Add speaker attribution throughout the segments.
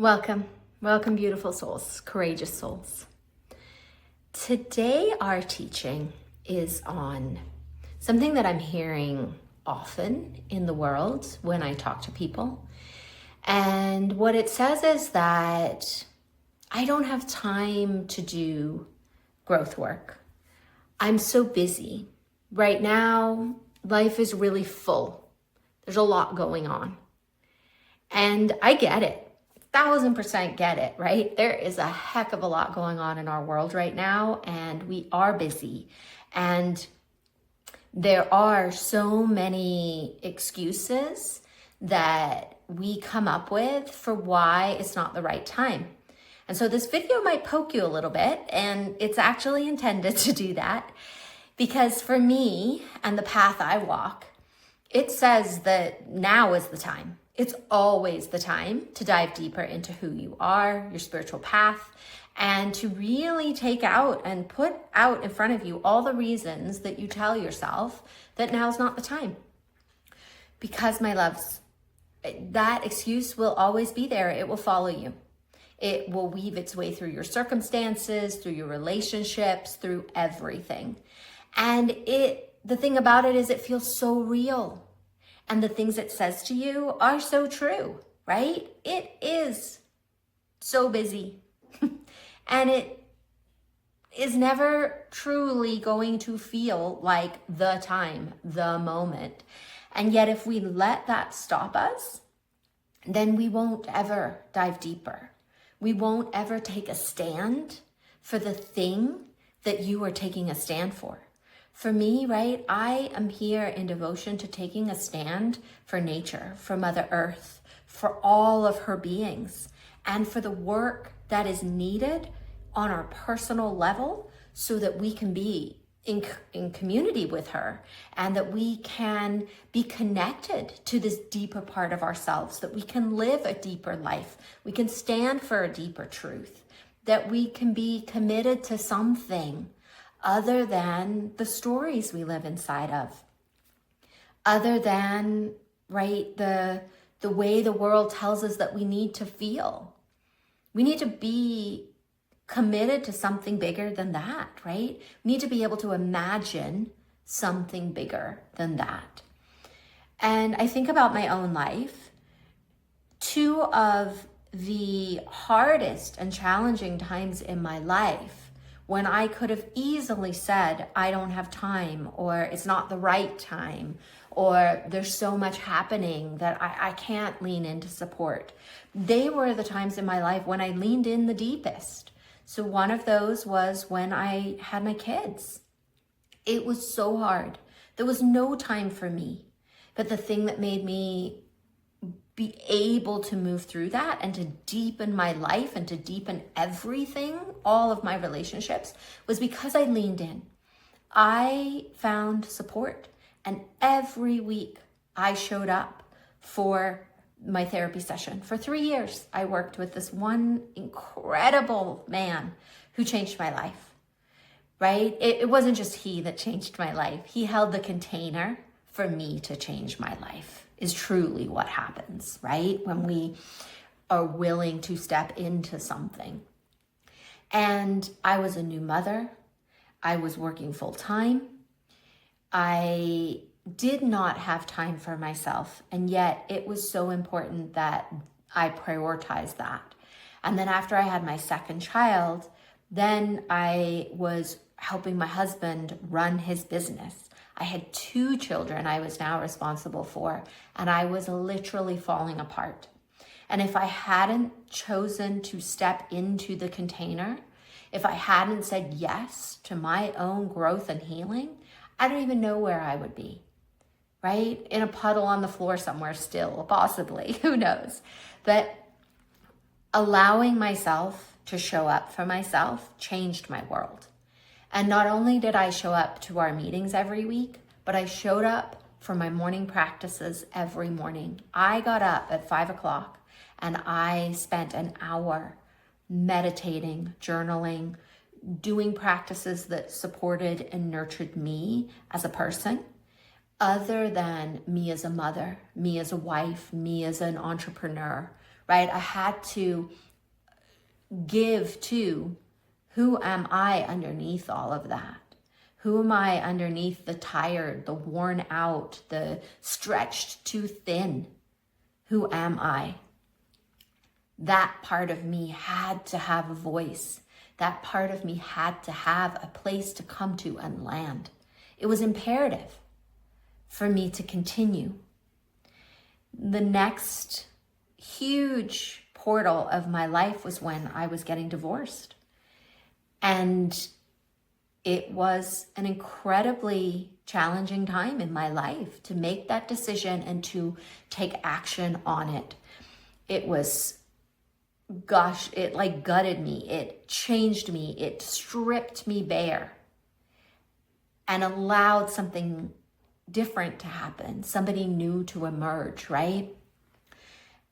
Speaker 1: Welcome, welcome, beautiful souls, courageous souls. Today, our teaching is on something that I'm hearing often in the world when I talk to people. And what it says is that I don't have time to do growth work. I'm so busy. Right now, life is really full. There's a lot going on. And I get it. 1000% get it, right? There is a heck of a lot going on in our world right now, and we are busy. And there are so many excuses that we come up with for why it's not the right time. And so this video might poke you a little bit, and it's actually intended to do that, because for me and the path I walk, it says that now is the time. It's always the time to dive deeper into who you are, your spiritual path, and to really take out and put out in front of you all the reasons that you tell yourself that now's not the time. Because, my loves, that excuse will always be there. It will follow you. It will weave its way through your circumstances, through your relationships, through everything. And the thing about it is it feels so real. And the things it says to you are so true, right? It is so busy. And it is never truly going to feel like the time, the moment. And yet if we let that stop us, then we won't ever dive deeper. We won't ever take a stand for the thing that you are taking a stand for. For me, right, I am here in devotion to taking a stand for nature, for Mother Earth, for all of her beings, and for the work that is needed on our personal level so that we can be in community with her and that we can be connected to this deeper part of ourselves, that we can live a deeper life, we can stand for a deeper truth, that we can be committed to something other than the stories we live inside of, other than, right, the way the world tells us that we need to feel. We need to be committed to something bigger than that, right? We need to be able to imagine something bigger than that. And I think about my own life. Two of the hardest and challenging times in my life, when I could have easily said, I don't have time, or it's not the right time, or there's so much happening that I can't lean into support. They were the times in my life when I leaned in the deepest. So one of those was when I had my kids. It was so hard. There was no time for me. But the thing that made me be able to move through that and to deepen my life and to deepen everything, all of my relationships, was because I leaned in. I found support, and every week I showed up for my therapy session. For 3 years, I worked with this one incredible man who changed my life, right? It wasn't just he that changed my life. He held the container for me to change my life. Is truly what happens, right? When we are willing to step into something. And I was a new mother. I was working full time. I did not have time for myself. And yet it was so important that I prioritized that. And then after I had my second child, then I was helping my husband run his business. I had 2 children I was now responsible for, and I was literally falling apart. And if I hadn't chosen to step into the container, if I hadn't said yes to my own growth and healing, I don't even know where I would be, right? In a puddle on the floor somewhere still, possibly, who knows? But allowing myself to show up for myself changed my world. And not only did I show up to our meetings every week, but I showed up for my morning practices every morning. I got up at 5 o'clock and I spent an hour meditating, journaling, doing practices that supported and nurtured me as a person, other than me as a mother, me as a wife, me as an entrepreneur, right? I had to give to who am I underneath all of that? Who am I underneath the tired, the worn out, the stretched too thin? Who am I? That part of me had to have a voice. That part of me had to have a place to come to and land. It was imperative for me to continue. The next huge portal of my life was when I was getting divorced. And it was an incredibly challenging time in my life to make that decision and to take action on it. It was, gosh, it like gutted me. It changed me. It stripped me bare and allowed something different to happen, somebody new to emerge, right?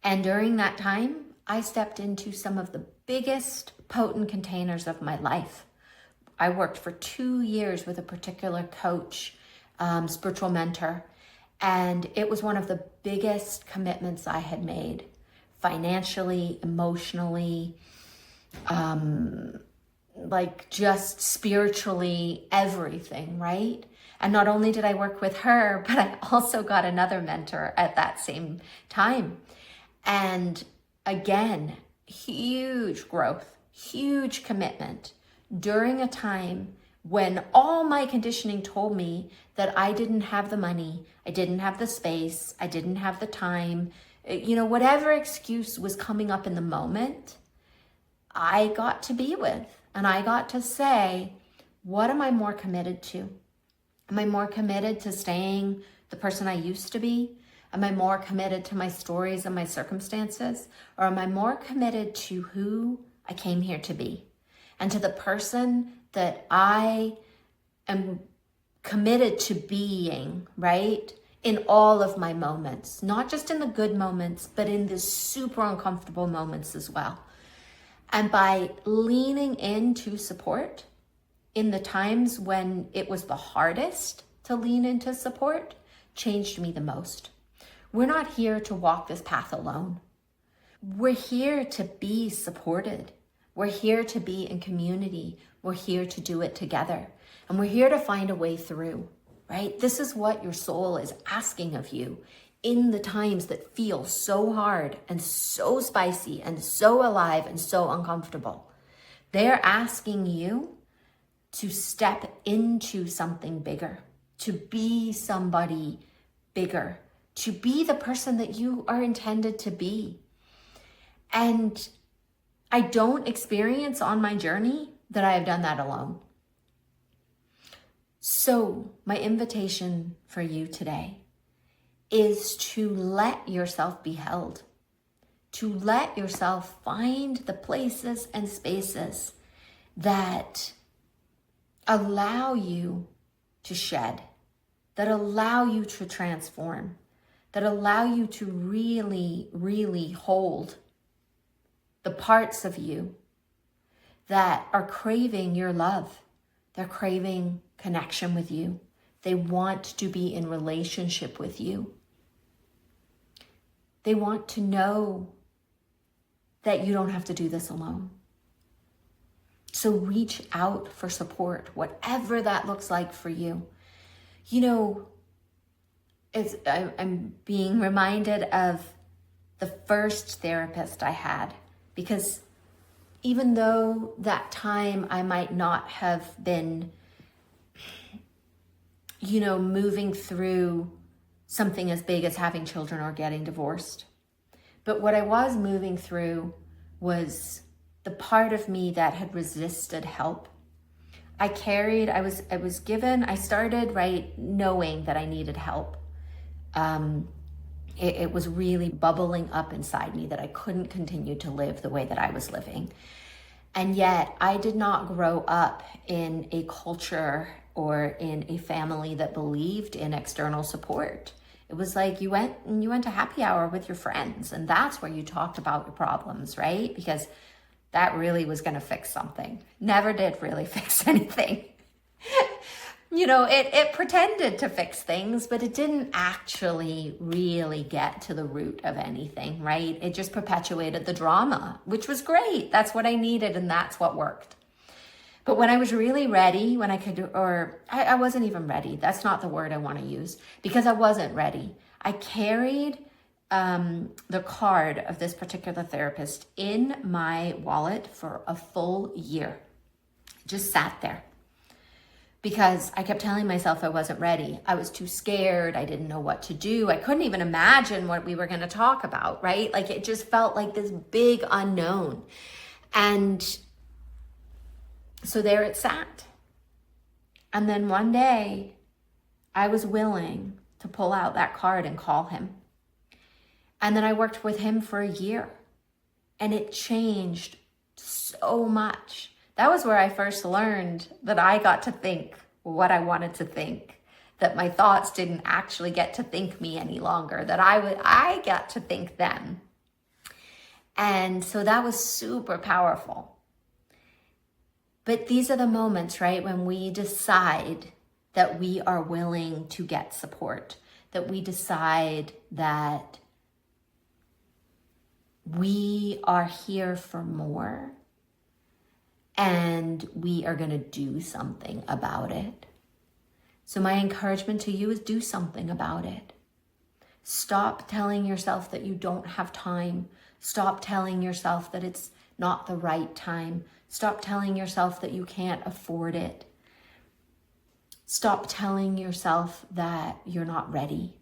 Speaker 1: And during that time, I stepped into some of the biggest potent containers of my life. I worked for 2 years with a particular coach, spiritual mentor, and it was one of the biggest commitments I had made financially, emotionally, like just spiritually, everything, right? And not only did I work with her, but I also got another mentor at that same time. And again, huge growth, huge commitment during a time when all my conditioning told me that I didn't have the money, I didn't have the space, I didn't have the time, whatever excuse was coming up in the moment, I got to be with. And I got to say, what am I more committed to? Am I more committed to staying the person I used to be? Am I more committed to my stories and my circumstances? Or am I more committed to who I came here to be? And to the person that I am committed to being, right? In all of my moments, not just in the good moments, but in the super uncomfortable moments as well. And by leaning into support in the times when it was the hardest to lean into support, changed me the most. We're not here to walk this path alone. We're here to be supported. We're here to be in community. We're here to do it together. And we're here to find a way through, right? This is what your soul is asking of you in the times that feel so hard and so spicy and so alive and so uncomfortable. They're asking you to step into something bigger, to be somebody bigger, to be the person that you are intended to be. And I don't experience on my journey that I have done that alone. So my invitation for you today is to let yourself be held, to let yourself find the places and spaces that allow you to shed, that allow you to transform, that allow you to really, really hold the parts of you that are craving your love. They're craving connection with you. They want to be in relationship with you. They want to know that you don't have to do this alone. So reach out for support, whatever that looks like for you. I'm being reminded of the first therapist I had, because even though that time I might not have been, moving through something as big as having children or getting divorced, but what I was moving through was the part of me that had resisted help. I started right knowing that I needed help. It was really bubbling up inside me that I couldn't continue to live the way that I was living. And yet I did not grow up in a culture or in a family that believed in external support. It was like you went to happy hour with your friends, and that's where you talked about your problems, right? Because that really was going to fix something. Never did really fix anything. it pretended to fix things, but it didn't actually really get to the root of anything, right? It just perpetuated the drama, which was great. That's what I needed, and that's what worked. But when I was really ready, when I could, or I wasn't even ready. That's not the word I want to use, because I wasn't ready. I carried the card of this particular therapist in my wallet for a full year. Just sat there. Because I kept telling myself I wasn't ready. I was too scared. I didn't know what to do. I couldn't even imagine what we were going to talk about, right? Like it just felt like this big unknown. And so there it sat. And then one day I was willing to pull out that card and call him. And then I worked with him for a year, and it changed so much. That was where I first learned that I got to think what I wanted to think, that my thoughts didn't actually get to think me any longer, that I got to think them. And so that was super powerful. But these are the moments, right, when we decide that we are willing to get support, that we decide that we are here for more, and we are going to do something about it. So my encouragement to you is do something about it. Stop telling yourself that you don't have time. Stop telling yourself that it's not the right time. Stop telling yourself that you can't afford it. Stop telling yourself that you're not ready.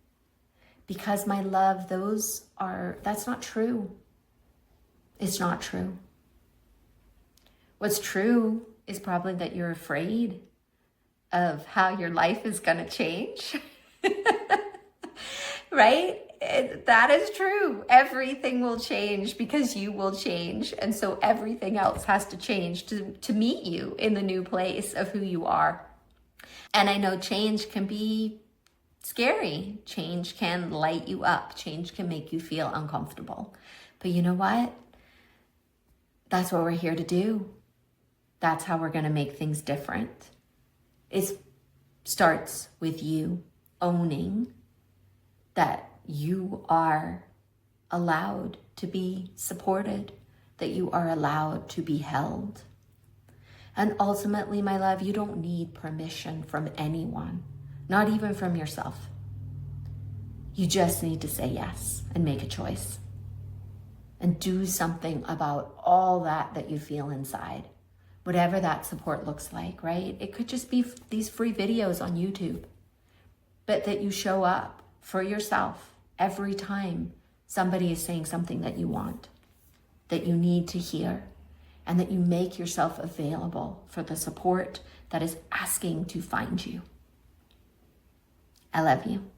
Speaker 1: Because my love, that's not true. It's not true. What's true is probably that you're afraid of how your life is going to change. Right? That is true. Everything will change because you will change. And so everything else has to change to meet you in the new place of who you are. And I know change can be scary. Change can light you up. Change can make you feel uncomfortable. But you know what? That's what we're here to do. That's how we're going to make things different. It starts with you owning that you are allowed to be supported, that you are allowed to be held. And ultimately, my love, you don't need permission from anyone, not even from yourself. You just need to say yes and make a choice and do something about all that you feel inside. Whatever that support looks like, right? It could just be these free videos on YouTube, but that you show up for yourself every time somebody is saying something that you want, that you need to hear, and that you make yourself available for the support that is asking to find you. I love you.